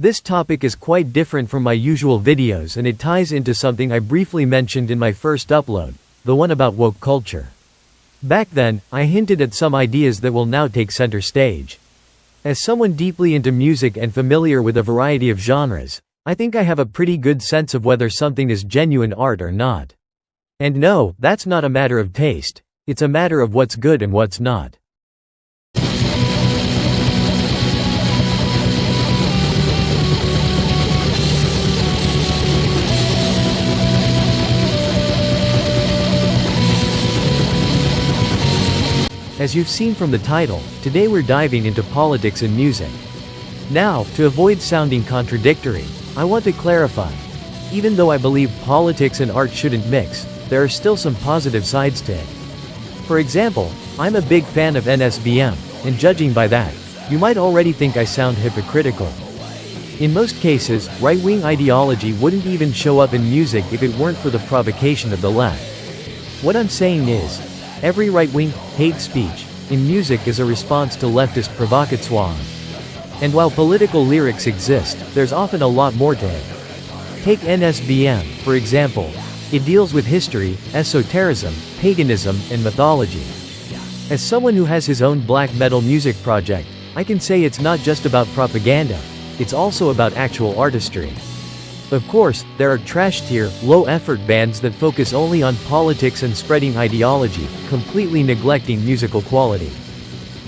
This topic is quite different from my usual videos and it ties into something I briefly mentioned in my first upload, the one about woke culture. Back then, I hinted at some ideas that will now take center stage. As someone deeply into music and familiar with a variety of genres, I think I have a pretty good sense of whether something is genuine art or not. And no, that's not a matter of taste, it's a matter of what's good and what's not. As you've seen from the title, today we're diving into politics and music. Now, to avoid sounding contradictory, I want to clarify. Even though I believe politics and art shouldn't mix, there are still some positive sides to it. For example, I'm a big fan of NSBM, and judging by that, you might already think I sound hypocritical. In most cases, right-wing ideology wouldn't even show up in music if it weren't for the provocation of the left. What I'm saying is, every right-wing hate speech in music is a response to leftist provocatoire. And while political lyrics exist, there's often a lot more to it. Take NSBM, for example. It deals with history, esotericism, paganism, and mythology. As someone who has his own black metal music project, I can say it's not just about propaganda, it's also about actual artistry. Of course, there are trash-tier, low-effort bands that focus only on politics and spreading ideology, completely neglecting musical quality.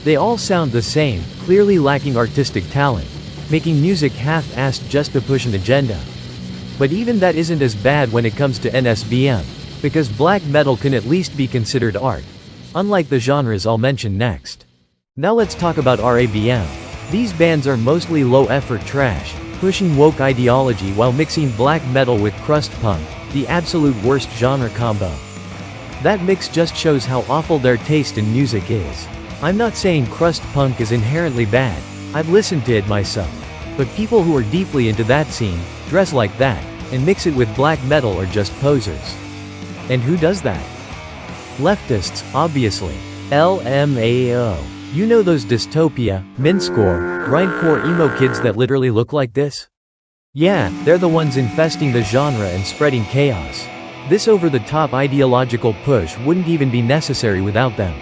They all sound the same, clearly lacking artistic talent, making music half-assed just to push an agenda. But even that isn't as bad when it comes to NSBM, because black metal can at least be considered art, unlike the genres I'll mention next. Now let's talk about RABM. These bands are mostly low-effort trash, pushing woke ideology while mixing black metal with crust punk, the absolute worst genre combo. That mix just shows how awful their taste in music is. I'm not saying crust punk is inherently bad, I've listened to it myself. But people who are deeply into that scene, dress like that, and mix it with black metal are just posers. And who does that? Leftists, obviously. LMAO. You know those dystopia, mincecore, grindcore emo kids that literally look like this? Yeah, they're the ones infesting the genre and spreading chaos. This over-the-top ideological push wouldn't even be necessary without them.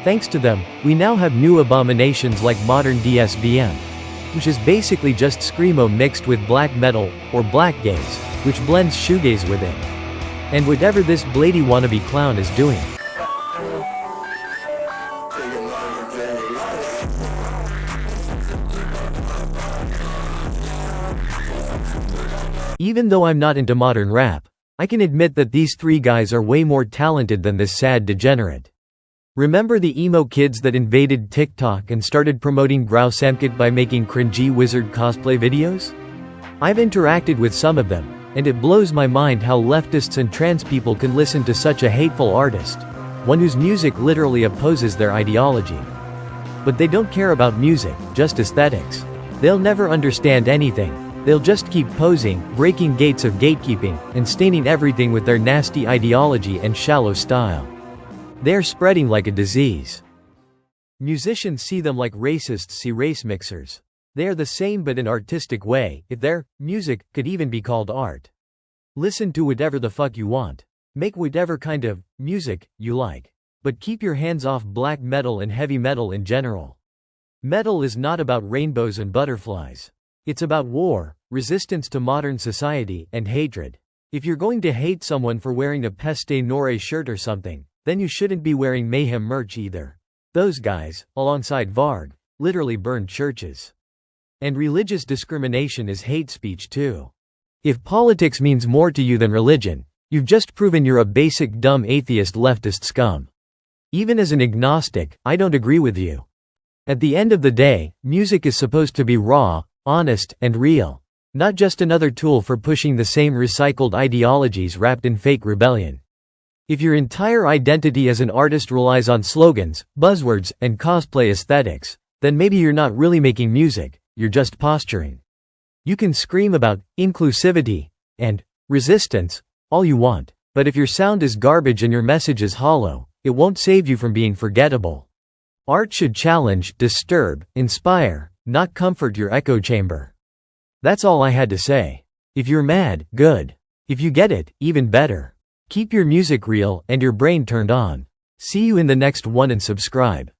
Thanks to them, we now have new abominations like modern DSBM, which is basically just screamo mixed with black metal, or black gaze, which blends shoegaze with it. And whatever this Bladee wannabe clown is doing. Even though I'm not into modern rap, I can admit that these three guys are way more talented than this sad degenerate. Remember the emo kids that invaded TikTok and started promoting Grausamkit by making cringy wizard cosplay videos? I've interacted with some of them, and it blows my mind how leftists and trans people can listen to such a hateful artist, one whose music literally opposes their ideology. But they don't care about music, just aesthetics. They'll never understand anything. They'll just keep posing, breaking gates of gatekeeping, and staining everything with their nasty ideology and shallow style. They're spreading like a disease. Musicians see them like racists see race mixers. They are the same but in artistic way, if their music could even be called art. Listen to whatever the fuck you want. Make whatever kind of music you like. But keep your hands off black metal and heavy metal in general. Metal is not about rainbows and butterflies. It's about war, resistance to modern society, and hatred. If you're going to hate someone for wearing a Peste Noire shirt or something, then you shouldn't be wearing Mayhem merch either. Those guys, alongside Varg, literally burned churches. And religious discrimination is hate speech too. If politics means more to you than religion, you've just proven you're a basic dumb atheist leftist scum. Even as an agnostic, I don't agree with you. At the end of the day, music is supposed to be raw, honest, and real. Not just another tool for pushing the same recycled ideologies wrapped in fake rebellion. If your entire identity as an artist relies on slogans, buzzwords, and cosplay aesthetics, then maybe you're not really making music, you're just posturing. You can scream about inclusivity and resistance all you want, but if your sound is garbage and your message is hollow, it won't save you from being forgettable. Art should challenge, disturb, inspire, not comfort your echo chamber. That's all I had to say. If you're mad, good. If you get it, even better. Keep your music real and your brain turned on. See you in the next one and subscribe.